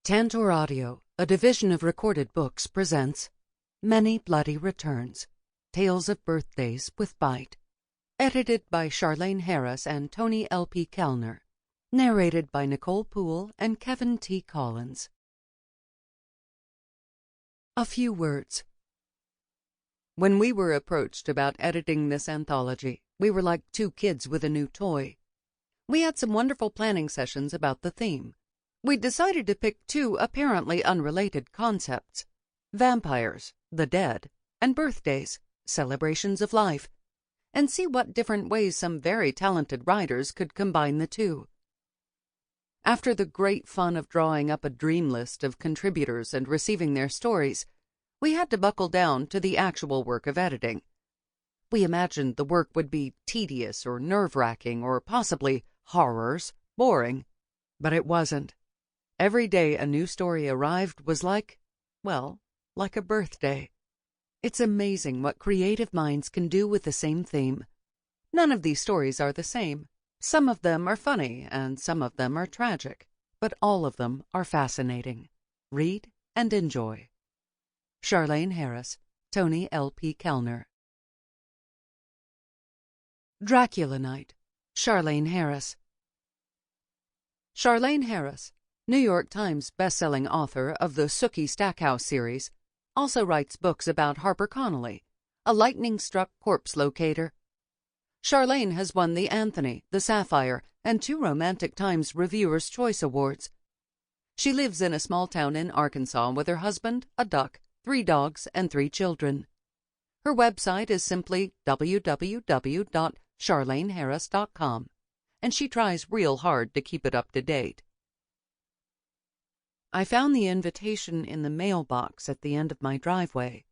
Tantor Audio, a division of Recorded Books, presents Many Bloody Returns, Tales of Birthdays with Bite. Edited by Charlaine Harris and Toni L.P. Kelner. Narrated by Nicole Poole and Kevin T. Collins. A few words. When we were approached about editing this anthology, we were like two kids with a new toy. We had some wonderful planning sessions about the theme. We decided to pick two apparently unrelated concepts: vampires, the dead, and birthdays, celebrations of life, and see what different ways some very talented writers could combine the two. After the great fun of drawing up a dream list of contributors and receiving their stories, we had to buckle down to the actual work of editing. We imagined the work would be tedious or nerve-wracking or possibly, horrors, boring. But it wasn't. Every day a new story arrived was like a birthday. It's amazing what creative minds can do with the same theme. None of these stories are the same. Some of them are funny and some of them are tragic, but all of them are fascinating. Read and enjoy. Charlaine Harris, Toni L.P. Kelner. Dracula Night, Charlaine Harris. Charlaine Harris, New York Times best-selling author of the Sookie Stackhouse series, also writes books about Harper Connolly, a lightning-struck corpse locator. Charlaine has won the Anthony, the Sapphire, and 2 Romantic Times Reviewer's Choice Awards. She lives in a small town in Arkansas with her husband, a duck, 3 dogs, and 3 children. Her website is simply www.charlaineharris.com, and she tries real hard to keep it up to date. I found the invitation in the mailbox at the end of my driveway.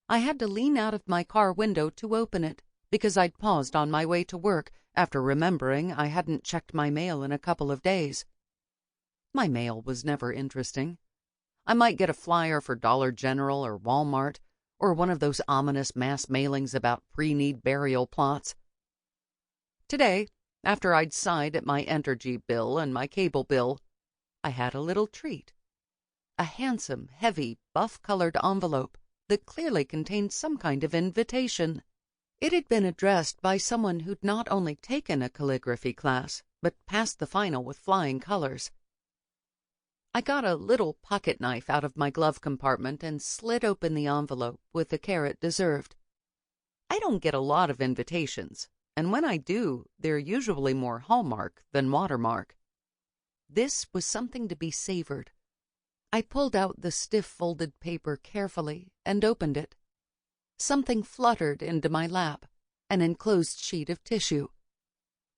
I had to lean out of my car window to open it because I'd paused on my way to work after remembering I hadn't checked my mail in a couple of days. My mail was never interesting. I might get a flyer for Dollar General or Walmart, or one of those ominous mass mailings about pre-need burial plots. Today, after I'd sighed at my energy bill and my cable bill, I had a little treat. A handsome, heavy, buff-colored envelope that clearly contained some kind of invitation. It had been addressed by someone who'd not only taken a calligraphy class, but passed the final with flying colors. I got a little pocket knife out of my glove compartment and slit open the envelope with the care it deserved. I don't get a lot of invitations, and when I do, they're usually more Hallmark than Watermark. This was something to be savored. I pulled out the stiff folded paper carefully and opened it. Something fluttered into my lap, an enclosed sheet of tissue.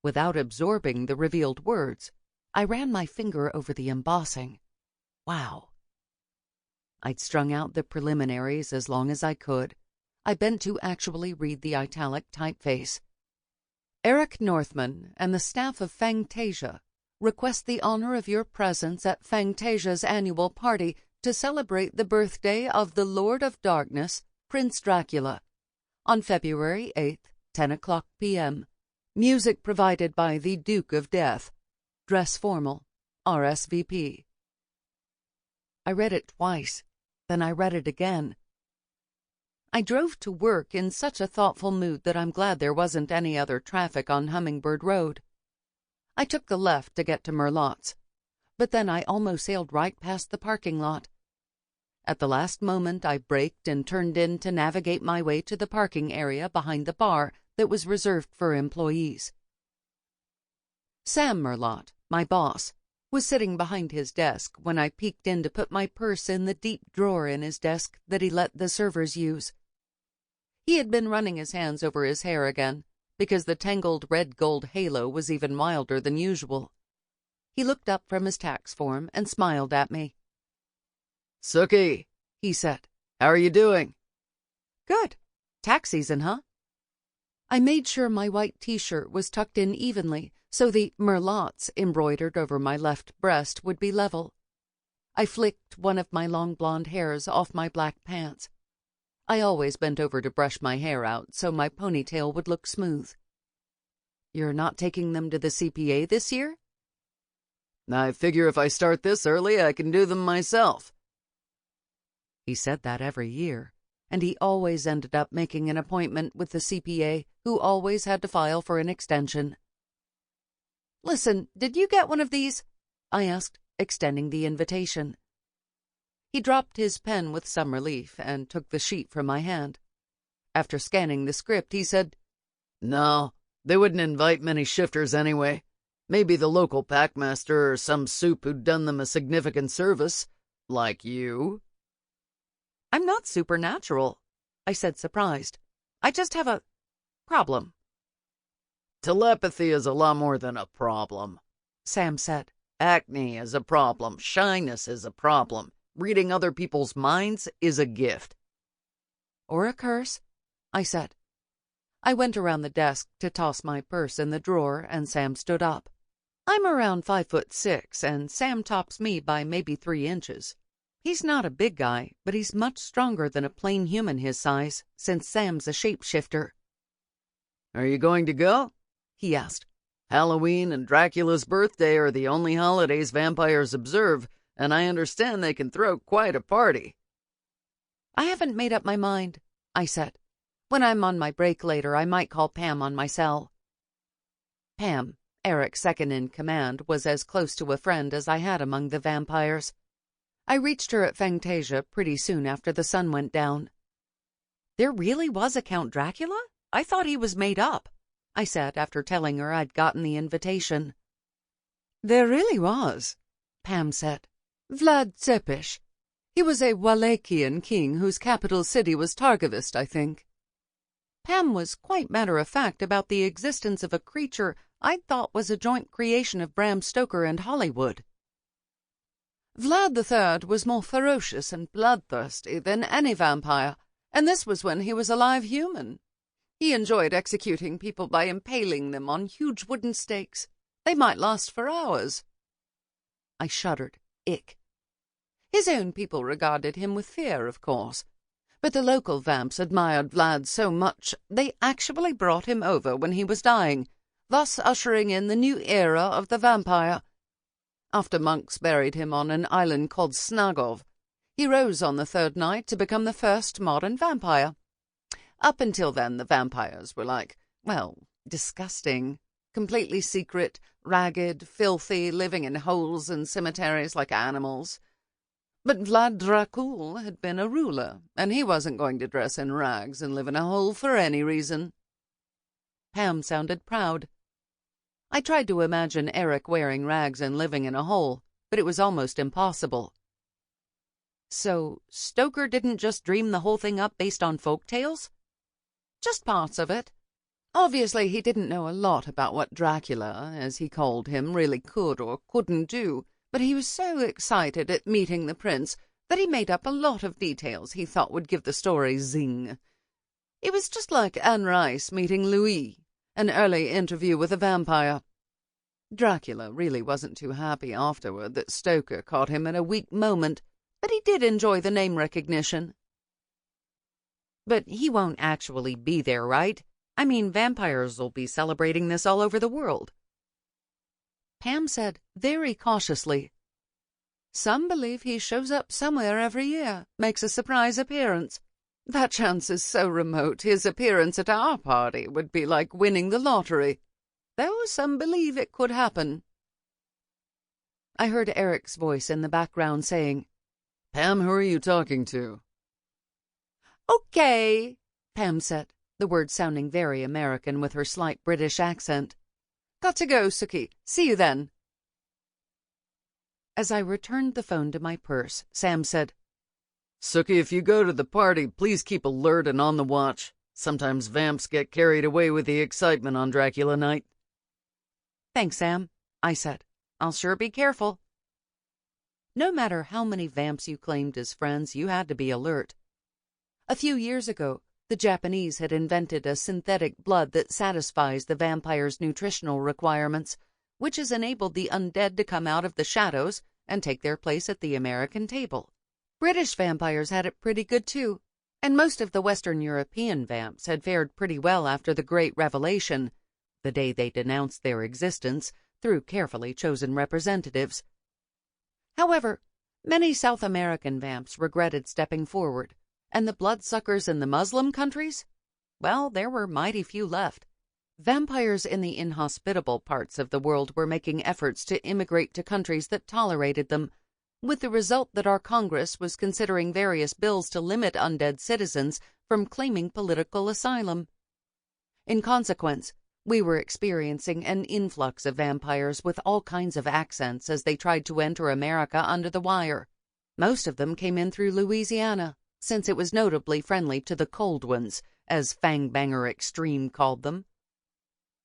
Without absorbing the revealed words, I ran my finger over the embossing. Wow. I'd strung out the preliminaries as long as I could. I bent to actually read the italic typeface. Eric Northman and the staff of Fangtasia request the honor of your presence at Fangtasia's annual party to celebrate the birthday of the Lord of Darkness, Prince Dracula, on February 8th, 10:00 p.m. Music provided by the Duke of Death. Dress formal. RSVP. I read it twice, then I read it again. I drove to work in such a thoughtful mood that I'm glad there wasn't any other traffic on Hummingbird Road. I took the left to get to Merlotte's, but then I almost sailed right past the parking lot. At the last moment, I braked and turned in to navigate my way to the parking area behind the bar that was reserved for employees. Sam Merlotte, my boss, was sitting behind his desk when I peeked in to put my purse in the deep drawer in his desk that he let the servers use. He had been running his hands over his hair again, because the tangled red-gold halo was even wilder than usual. He looked up from his tax form and smiled at me. "Sookie," he said, "how are you doing?" "Good. Tax season, huh?" I made sure my white t-shirt was tucked in evenly so the Merlottes embroidered over my left breast would be level. I flicked one of my long blonde hairs off my black pants. I always bent over to brush my hair out so my ponytail would look smooth. "You're not taking them to the CPA this year?" I figure if I start this early, I can do them myself. He said that every year, and he always ended up making an appointment with the CPA, who always had to file for an extension. "Listen, did you get one of these?" I asked, extending the invitation. He dropped his pen with some relief and took the sheet from my hand. After scanning the script, he said, "No, they wouldn't invite many shifters anyway. Maybe the local packmaster or some soup who'd done them a significant service, like you." "I'm not supernatural," I said, surprised. "I just have a problem." "Telepathy is a lot more than a problem," Sam said. "Acne is a problem. Shyness is a problem. Reading other people's minds is a gift." "Or a curse," I said. I went around the desk to toss my purse in the drawer, and Sam stood up. I'm around 5'6", and Sam tops me by maybe 3 inches. He's not a big guy, but he's much stronger than a plain human his size, since Sam's a shapeshifter. "Are you going to go?" he asked. "Halloween and Dracula's birthday are the only holidays vampires observe, and I understand they can throw quite a party." "I haven't made up my mind," I said. "When I'm on my break later, I might call Pam on my cell." Pam, Eric's second-in-command, was as close to a friend as I had among the vampires. I reached her at Fantasia pretty soon after the sun went down. "There really was a Count Dracula? I thought he was made up," I said after telling her I'd gotten the invitation. "There really was," Pam said. "Vlad Tepes. He was a Wallachian king whose capital city was Targovist, I think." Pam was quite matter-of-fact about the existence of a creature I thought was a joint creation of Bram Stoker and Hollywood. "Vlad III was more ferocious and bloodthirsty than any vampire, and this was when he was a live human. He enjoyed executing people by impaling them on huge wooden stakes. They might last for hours." I shuddered. Ick. His own people regarded him with fear, of course, but the local vamps admired Vlad so much they actually brought him over when he was dying, thus ushering in the new era of the vampire. After monks buried him on an island called Snagov, he rose on the 3rd night to become the first modern vampire. Up until then, the vampires were disgusting, completely secret, ragged, filthy, living in holes and cemeteries like animals. But Vlad Dracul had been a ruler, and he wasn't going to dress in rags and live in a hole for any reason. Pam sounded proud. I tried to imagine Eric wearing rags and living in a hole, but it was almost impossible. So Stoker didn't just dream the whole thing up based on folk tales? Just parts of it. Obviously, he didn't know a lot about what Dracula, as he called him, really could or couldn't do, but he was so excited at meeting the prince that he made up a lot of details he thought would give the story zing. It was just like Anne Rice meeting Louis, an early interview with a vampire. Dracula really wasn't too happy afterward that Stoker caught him at a weak moment, but he did enjoy the name recognition. "But he won't actually be there, right? I mean, vampires will be celebrating this all over the world." Pam said very cautiously, "Some believe he shows up somewhere every year, makes a surprise appearance. That chance is so remote, his appearance at our party would be like winning the lottery. Though some believe it could happen." I heard Eric's voice in the background saying, "Pam, who are you talking to?" "Okay," Pam said, the words sounding very American with her slight British accent. "Got to go, Sookie. See you then." As I returned the phone to my purse, Sam said, "Sookie, if you go to the party, please keep alert and on the watch. Sometimes vamps get carried away with the excitement on Dracula night." "Thanks, Sam," I said. "I'll sure be careful." No matter how many vamps you claimed as friends, you had to be alert. A few years ago, the Japanese had invented a synthetic blood that satisfies the vampire's nutritional requirements, which has enabled the undead to come out of the shadows and take their place at the American table. British vampires had it pretty good too, and most of the Western European vamps had fared pretty well after the Great Revelation, the day they denounced their existence, through carefully chosen representatives. However, many South American vamps regretted stepping forward, and the bloodsuckers in the Muslim countries? Well, there were mighty few left. Vampires in the inhospitable parts of the world were making efforts to immigrate to countries that tolerated them, with the result that our Congress was considering various bills to limit undead citizens from claiming political asylum. In consequence, we were experiencing an influx of vampires with all kinds of accents as they tried to enter America under the wire. Most of them came in through Louisiana, since it was notably friendly to the cold ones, as Fangbanger Extreme called them.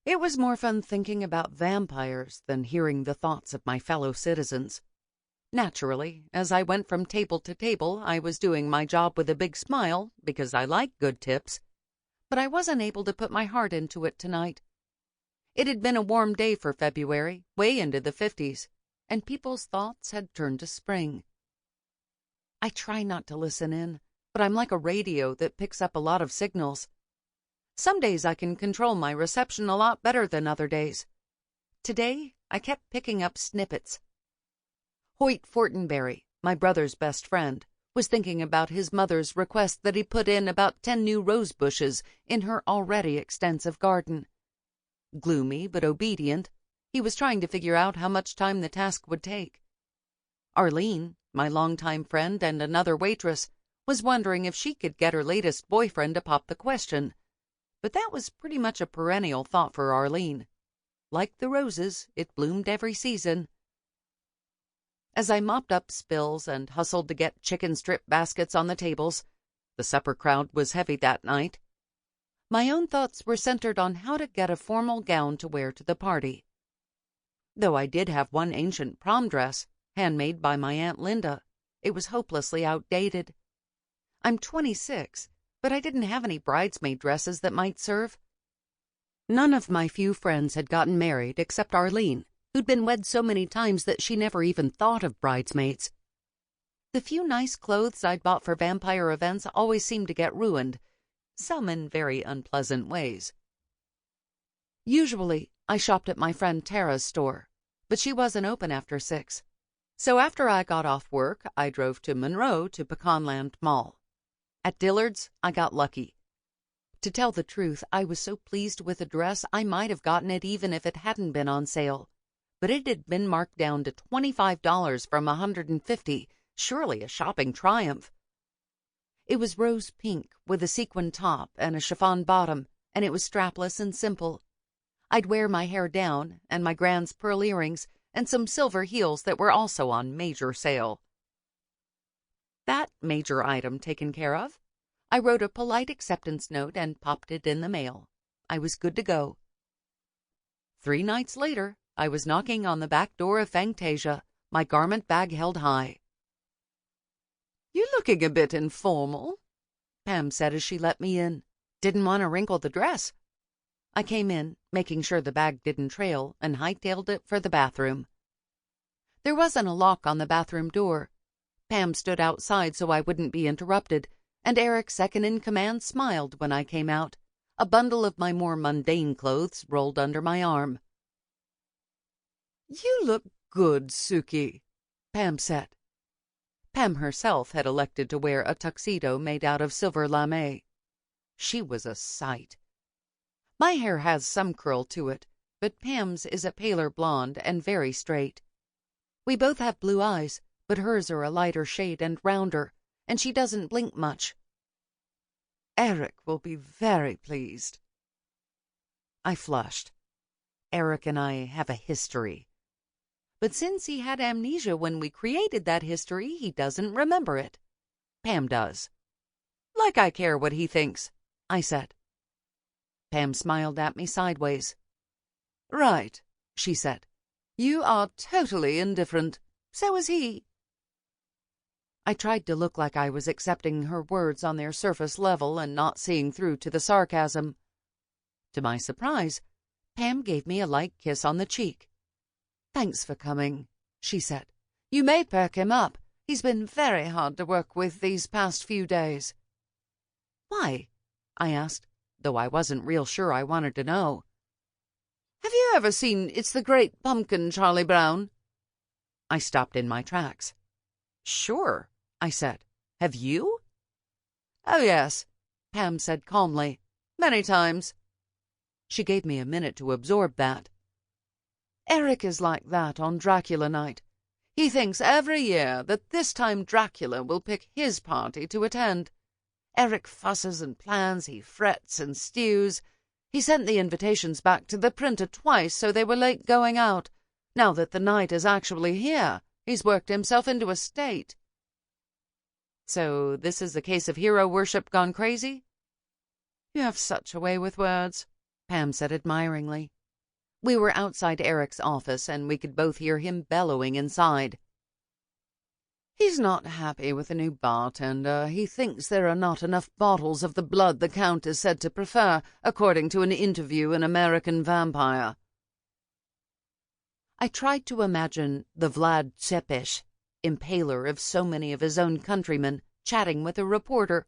It was more fun thinking about vampires than hearing the thoughts of my fellow citizens. Naturally, as I went from table to table, I was doing my job with a big smile because I like good tips. But I wasn't able to put my heart into it tonight. It had been a warm day for February, way into the 50s, and people's thoughts had turned to spring. I try not to listen in, but I'm like a radio that picks up a lot of signals. Some days I can control my reception a lot better than other days. Today, I kept picking up snippets. Hoyt Fortenberry, my brother's best friend, was thinking about his mother's request that he put in about 10 new rose bushes in her already extensive garden. Gloomy but obedient, he was trying to figure out how much time the task would take. Arlene, my longtime friend and another waitress, was wondering if she could get her latest boyfriend to pop the question. But that was pretty much a perennial thought for Arlene. Like the roses, it bloomed every season. As I mopped up spills and hustled to get chicken strip baskets on the tables, the supper crowd was heavy that night. My own thoughts were centered on how to get a formal gown to wear to the party. Though I did have one ancient prom dress, handmade by my Aunt Linda, it was hopelessly outdated. I'm 26, but I didn't have any bridesmaid dresses that might serve. None of my few friends had gotten married except Arlene, who'd been wed so many times that she never even thought of bridesmaids. The few nice clothes I'd bought for vampire events always seemed to get ruined, some in very unpleasant ways. Usually, I shopped at my friend Tara's store, but she wasn't open after 6. So after I got off work, I drove to Monroe to Pecanland Mall. At Dillard's, I got lucky. To tell the truth, I was so pleased with the dress I might have gotten it even if it hadn't been on sale. But it had been marked down to $25 from $150, surely a shopping triumph. It was rose pink with a sequin top and a chiffon bottom, and it was strapless and simple. I'd wear my hair down and my Grand's pearl earrings and some silver heels that were also on major sale. That major item taken care of, I wrote a polite acceptance note and popped it in the mail. I was good to go. 3 nights later, I was knocking on the back door of Fantasia, my garment bag held high. "You looking a bit informal," Pam said as she let me in. "Didn't want to wrinkle the dress." I came in, making sure the bag didn't trail, and hightailed it for the bathroom. There wasn't a lock on the bathroom door. Pam stood outside so I wouldn't be interrupted, and Eric, second in command, smiled when I came out, a bundle of my more mundane clothes rolled under my arm. "You look good, Sookie," Pam said. Pam herself had elected to wear a tuxedo made out of silver lame. She was a sight. My hair has some curl to it, but Pam's is a paler blonde and very straight. We both have blue eyes, but hers are a lighter shade and rounder, and she doesn't blink much. "Eric will be very pleased." I flushed. Eric and I have a history. But since he had amnesia when we created that history, he doesn't remember it. Pam does. "Like I care what he thinks," I said. Pam smiled at me sideways. "Right," she said. "You are totally indifferent. So is he." I tried to look like I was accepting her words on their surface level and not seeing through to the sarcasm. To my surprise, Pam gave me a light kiss on the cheek. "Thanks for coming," she said. "You may perk him up. He's been very hard to work with these past few days." "Why?" I asked, though I wasn't real sure I wanted to know. Have you ever seen It's the Great Pumpkin, Charlie Brown? I stopped in my tracks. Sure, I said. Have you? Oh, yes, Pam said calmly. Many times. She gave me a minute to absorb that. Eric is like that on Dracula night. He thinks every year that this time Dracula will pick his party to attend. Eric fusses and plans, he frets and stews. He sent the invitations back to the printer twice, so they were late going out. Now that the night is actually here, he's worked himself into a state. So this is a case of hero worship gone crazy? You have such a way with words, Pam said admiringly. We were outside Eric's office, and we could both hear him bellowing inside. He's not happy with the new bartender. He thinks there are not enough bottles of the blood the Count is said to prefer, according to an interview in American Vampire. I tried to imagine the Vlad Tepes, impaler of so many of his own countrymen, chatting with a reporter.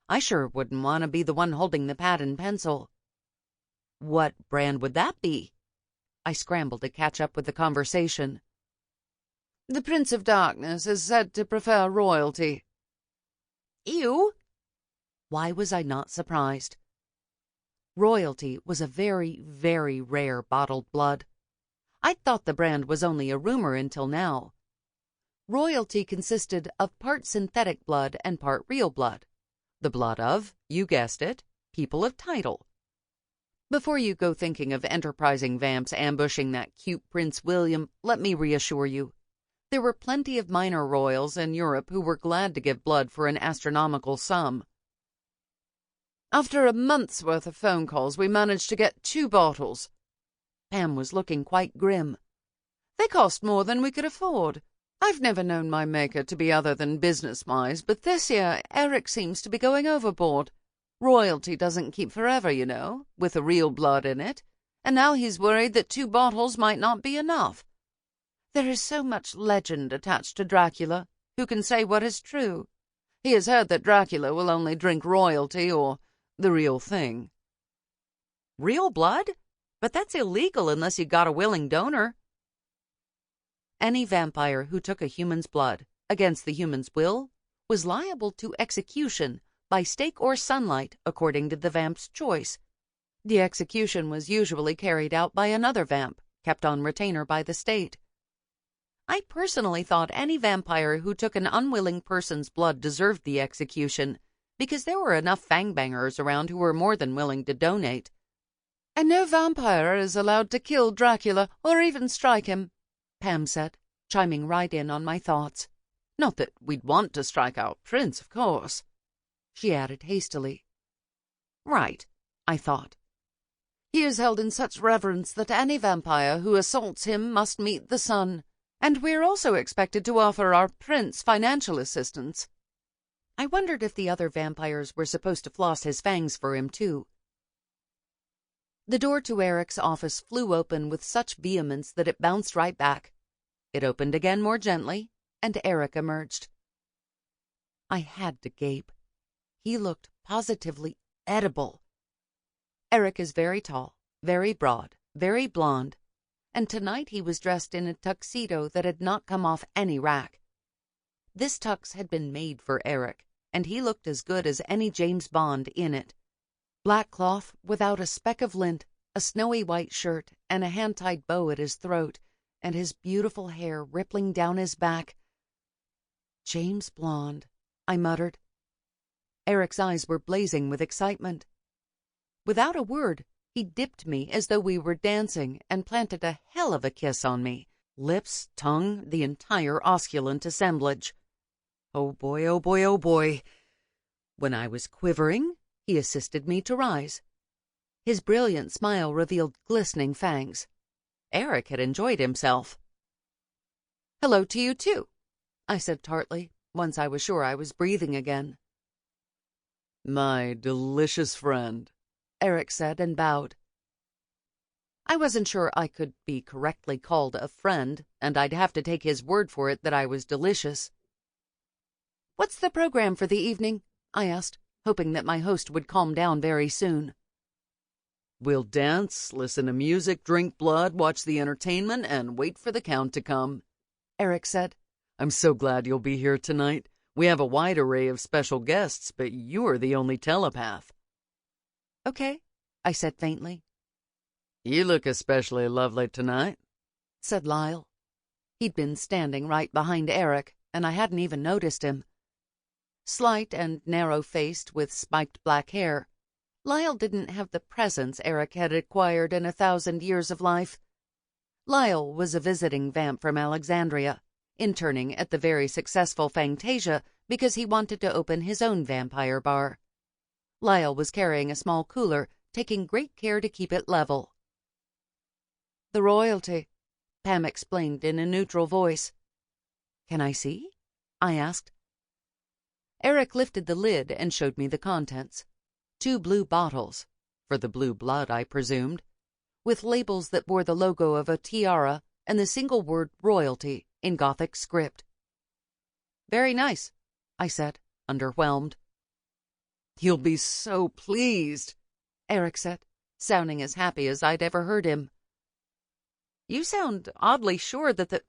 I sure wouldn't want to be the one holding the pad and pencil. What brand would that be? I scrambled to catch up with the conversation. The Prince of Darkness is said to prefer royalty. Ew! Why was I not surprised? Royalty was a very, very rare bottled blood. I'd thought the brand was only a rumor until now. Royalty consisted of part synthetic blood and part real blood. The blood of, you guessed it, people of title. Before you go thinking of enterprising vamps ambushing that cute Prince William, let me reassure you. There were plenty of minor royals in Europe who were glad to give blood for an astronomical sum. After a month's worth of phone calls, we managed to get 2 bottles. Pam was looking quite grim. They cost more than we could afford. I've never known my maker to be other than business-wise, but this year Eric seems to be going overboard. Royalty doesn't keep forever, you know, with the real blood in it, and now he's worried that 2 bottles might not be enough. There is so much legend attached to Dracula. Who can say what is true? He has heard that Dracula will only drink royalty or the real thing. Real blood? But that's illegal unless you got a willing donor. Any vampire who took a human's blood against the human's will was liable to execution by stake or sunlight according to the vamp's choice. The execution was usually carried out by another vamp, kept on retainer by the state. I personally thought any vampire who took an unwilling person's blood deserved the execution, because there were enough fangbangers around who were more than willing to donate. And no vampire is allowed to kill Dracula or even strike him, Pam said, chiming right in on my thoughts. Not that we'd want to strike our prince, of course. She added hastily. Right, I thought. He is held in such reverence that any vampire who assaults him must meet the sun, and we're also expected to offer our prince financial assistance. I wondered if the other vampires were supposed to floss his fangs for him, too. The door to Eric's office flew open with such vehemence that it bounced right back. It opened again more gently, and Eric emerged. I had to gape. He looked positively edible. Eric is very tall, very broad, very blond, and tonight he was dressed in a tuxedo that had not come off any rack. This tux had been made for Eric, and he looked as good as any James Bond in it. Black cloth without a speck of lint, a snowy white shirt, and a hand-tied bow at his throat, and his beautiful hair rippling down his back. James Blonde, I muttered. Eric's eyes were blazing with excitement. Without a word, he dipped me as though we were dancing and planted a hell of a kiss on me. Lips, tongue, the entire osculant assemblage. Oh boy, oh boy, oh boy. When I was quivering, he assisted me to rise. His brilliant smile revealed glistening fangs. Eric had enjoyed himself. Hello to you, too, I said tartly, once I was sure I was breathing again. My delicious friend, Eric said and bowed. I wasn't sure I could be correctly called a friend, and I'd have to take his word for it that I was delicious. What's the program for the evening? I asked, hoping that my host would calm down very soon. We'll dance, listen to music, drink blood, watch the entertainment, and wait for the count to come," Eric said. "I'm so glad you'll be here tonight. We have a wide array of special guests, but you're the only telepath." "Okay," I said faintly. "You look especially lovely tonight," said Lyle. He'd been standing right behind Eric, and I hadn't even noticed him. Slight and narrow-faced with spiked black hair, Lyle didn't have the presence Eric had acquired in 1,000 years of life. Lyle was a visiting vamp from Alexandria, interning at the very successful Fantasia because he wanted to open his own vampire bar. Lyle was carrying a small cooler, taking great care to keep it level. "The royalty," Pam explained in a neutral voice. "Can I see?" I asked. Eric lifted the lid and showed me the contents. 2 blue bottles, for the blue blood, I presumed, with labels that bore the logo of a tiara and the single word royalty in Gothic script. "Very nice," I said, underwhelmed. "You'll be so pleased," Eric said, sounding as happy as I'd ever heard him. "You sound oddly sure that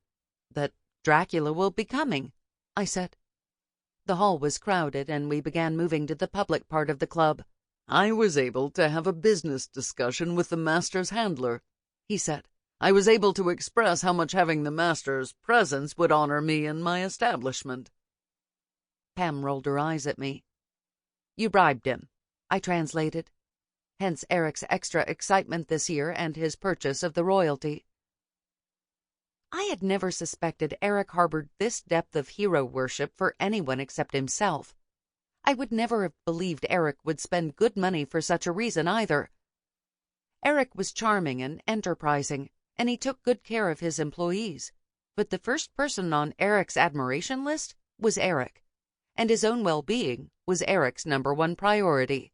Dracula will be coming," I said. The hall was crowded, and we began moving to the public part of the club. "I was able to have a business discussion with the master's handler," he said. "I was able to express how much having the master's presence would honor me and my establishment." Pam rolled her eyes at me. "You bribed him," I translated. Hence Eric's extra excitement this year and his purchase of the royalty. I had never suspected Eric harbored this depth of hero worship for anyone except himself. I would never have believed Eric would spend good money for such a reason either. Eric was charming and enterprising, and he took good care of his employees. But the first person on Eric's admiration list was Eric, and his own well-being was Eric's #1 priority.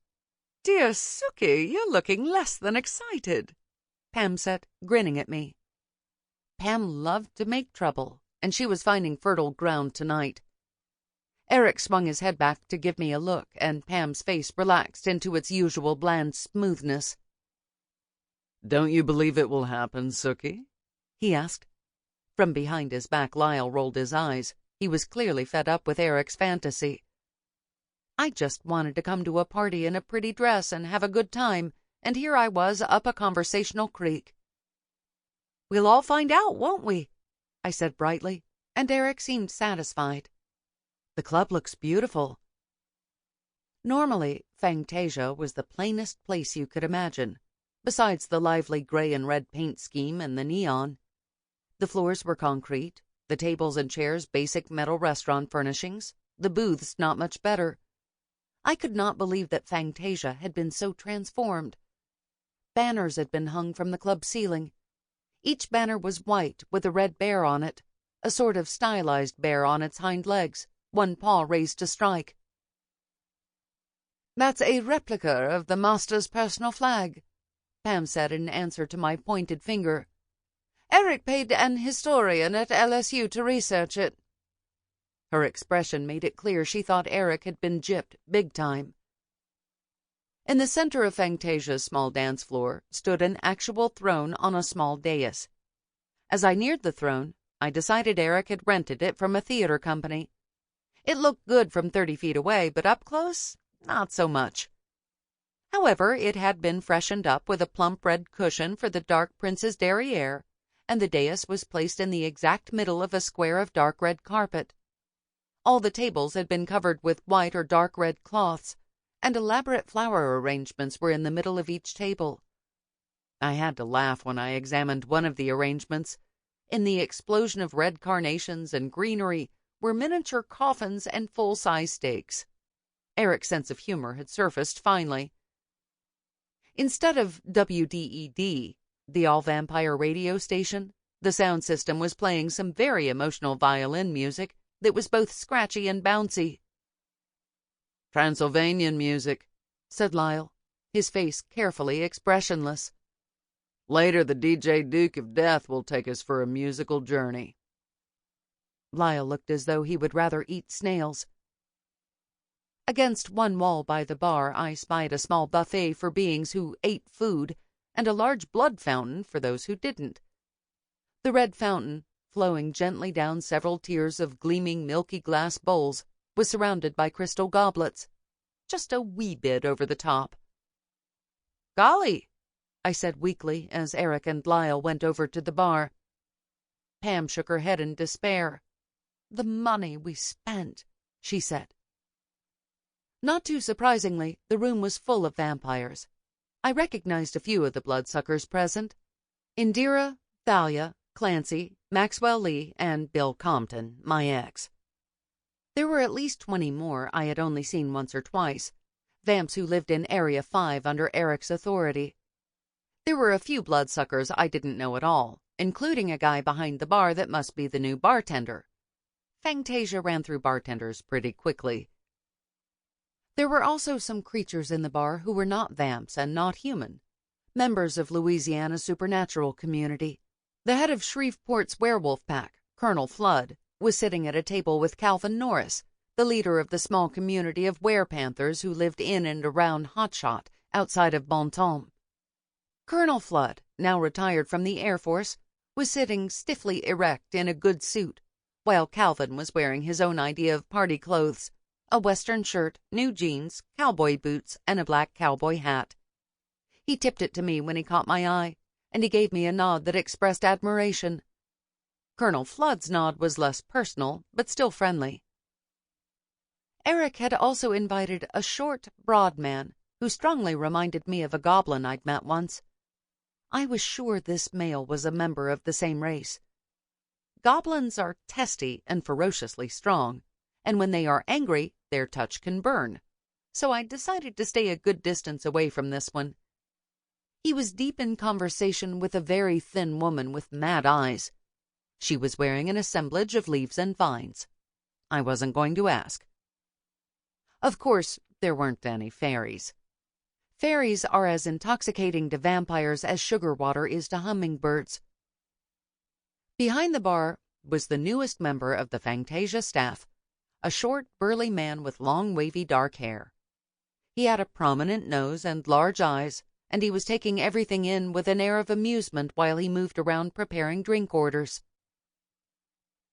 "Dear Sookie, you're looking less than excited," Pam said, grinning at me. Pam loved to make trouble, and she was finding fertile ground tonight. Eric swung his head back to give me a look, and Pam's face relaxed into its usual bland smoothness. "Don't you believe it will happen, Sookie?" he asked. From behind his back, Lyle rolled his eyes. He was clearly fed up with Eric's fantasy. I just wanted to come to a party in a pretty dress and have a good time, and here I was up a conversational creek. "We'll all find out, won't we?" I said brightly, and Eric seemed satisfied. "The club looks beautiful." Normally, Fantasia was the plainest place you could imagine, besides the lively gray and red paint scheme and the neon. The floors were concrete, the tables and chairs basic metal restaurant furnishings, the booths not much better. I could not believe that Fantasia had been so transformed. Banners had been hung from the club ceiling. Each banner was white with a red bear on it, a sort of stylized bear on its hind legs, one paw raised to strike. "That's a replica of the master's personal flag," Pam said in answer to my pointed finger. "Eric paid an historian at LSU to research it." Her expression made it clear she thought Eric had been gypped big time. In the center of Fantasia's small dance floor stood an actual throne on a small dais. As I neared the throne, I decided Eric had rented it from a theater company. It looked good from 30 feet away, but up close, not so much. However, it had been freshened up with a plump red cushion for the dark prince's derriere, and the dais was placed in the exact middle of a square of dark red carpet. All the tables had been covered with white or dark red cloths, and elaborate flower arrangements were in the middle of each table. I had to laugh when I examined one of the arrangements. In the explosion of red carnations and greenery were miniature coffins and full-size stakes. Eric's sense of humor had surfaced finally. Instead of WDED, the all-vampire radio station, the sound system was playing some very emotional violin music that was both scratchy and bouncy. "Transylvanian music," said Lyle, his face carefully expressionless. "Later, the DJ Duke of Death will take us for a musical journey." Lyle looked as though he would rather eat snails. Against one wall by the bar, I spied a small buffet for beings who ate food, and a large blood fountain for those who didn't. The red fountain, flowing gently down several tiers of gleaming milky glass bowls, was surrounded by crystal goblets, just a wee bit over the top. "Golly," I said weakly as Eric and Lyle went over to the bar. Pam shook her head in despair. "The money we spent," she said. Not too surprisingly, the room was full of vampires. I recognized a few of the bloodsuckers present: Indira, Thalia, Clancy, Maxwell Lee, and Bill Compton, my ex. There were at least 20 more I had only seen once or twice, vamps who lived in Area 5 under Eric's authority. There were a few bloodsuckers I didn't know at all, including a guy behind the bar that must be the new bartender. Fangtasia ran through bartenders pretty quickly. There were also some creatures in the bar who were not vamps and not human, members of Louisiana's supernatural community. The head of Shreveport's werewolf pack, Colonel Flood, was sitting at a table with Calvin Norris, the leader of the small community of werepanthers who lived in and around Hotshot, outside of Bontemps. Colonel Flood, now retired from the Air Force, was sitting stiffly erect in a good suit, while Calvin was wearing his own idea of party clothes: a western shirt, new jeans, cowboy boots, and a black cowboy hat. He tipped it to me when he caught my eye, and he gave me a nod that expressed admiration. Colonel Flood's nod was less personal, but still friendly. Eric had also invited a short, broad man who strongly reminded me of a goblin I'd met once. I was sure this male was a member of the same race. Goblins are testy and ferociously strong, and when they are angry, their touch can burn, so I decided to stay a good distance away from this one. He was deep in conversation with a very thin woman with mad eyes. She was wearing an assemblage of leaves and vines. I wasn't going to ask. Of course, there weren't any fairies. Fairies are as intoxicating to vampires as sugar water is to hummingbirds. Behind the bar was the newest member of the Fangtasia staff, a short, burly man with long, wavy, dark hair. He had a prominent nose and large eyes, and he was taking everything in with an air of amusement while he moved around preparing drink orders.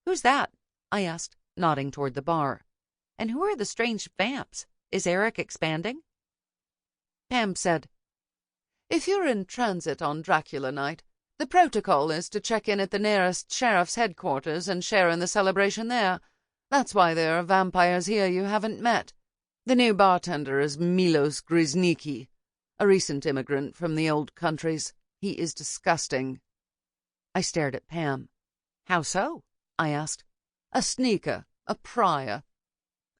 "Who's that?" I asked, nodding toward the bar. "And who are the strange vamps? Is Eric expanding?" Pam said, "If you're in transit on Dracula night, the protocol is to check in at the nearest sheriff's headquarters and share in the celebration there. That's why there are vampires here you haven't met. The new bartender is Milos Griznicki, a recent immigrant from the old countries. He is disgusting." I stared at Pam. "How so?" I asked. "A sneaker, a pariah."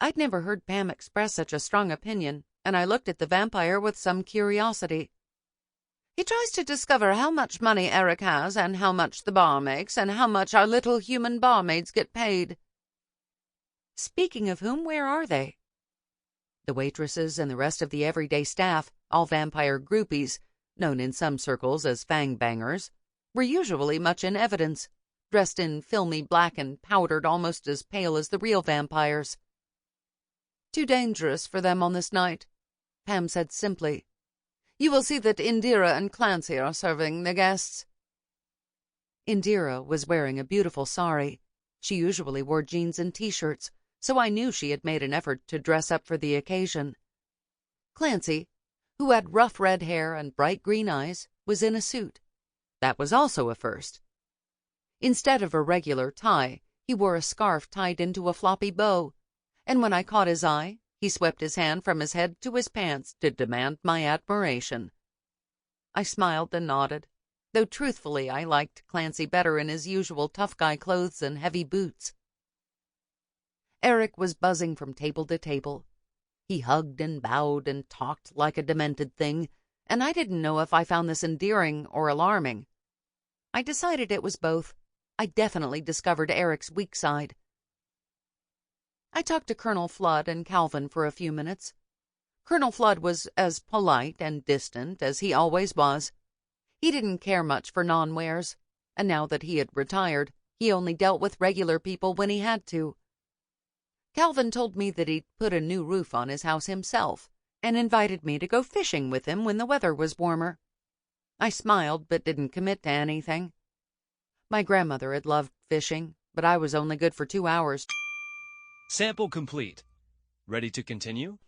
I'd never heard Pam express such a strong opinion, and I looked at the vampire with some curiosity. "He tries to discover how much money Eric has and how much the bar makes and how much our little human barmaids get paid." "Speaking of whom, where are they?" The waitresses and the rest of the everyday staff, all vampire groupies, known in some circles as fangbangers, were usually much in evidence, dressed in filmy black and powdered almost as pale as the real vampires. "Too dangerous for them on this night," Pam said simply. "You will see that Indira and Clancy are serving the guests." Indira was wearing a beautiful sari. She usually wore jeans and T-shirts, so I knew she had made an effort to dress up for the occasion. Clancy, who had rough red hair and bright green eyes, was in a suit. That was also a first. Instead of a regular tie, he wore a scarf tied into a floppy bow, and when I caught his eye, he swept his hand from his head to his pants to demand my admiration. I smiled and nodded, though truthfully I liked Clancy better in his usual tough guy clothes and heavy boots. Eric was buzzing from table to table. He hugged and bowed and talked like a demented thing, and I didn't know if I found this endearing or alarming. I decided it was both. I definitely discovered Eric's weak side. I talked to Colonel Flood and Calvin for a few minutes. Colonel Flood was as polite and distant as he always was. He didn't care much for non-wares, and now that he had retired, he only dealt with regular people when he had to. Calvin told me that he'd put a new roof on his house himself, and invited me to go fishing with him when the weather was warmer. I smiled but didn't commit to anything. My grandmother had loved fishing, but I was only good for 2 hours. Sample complete. Ready to continue?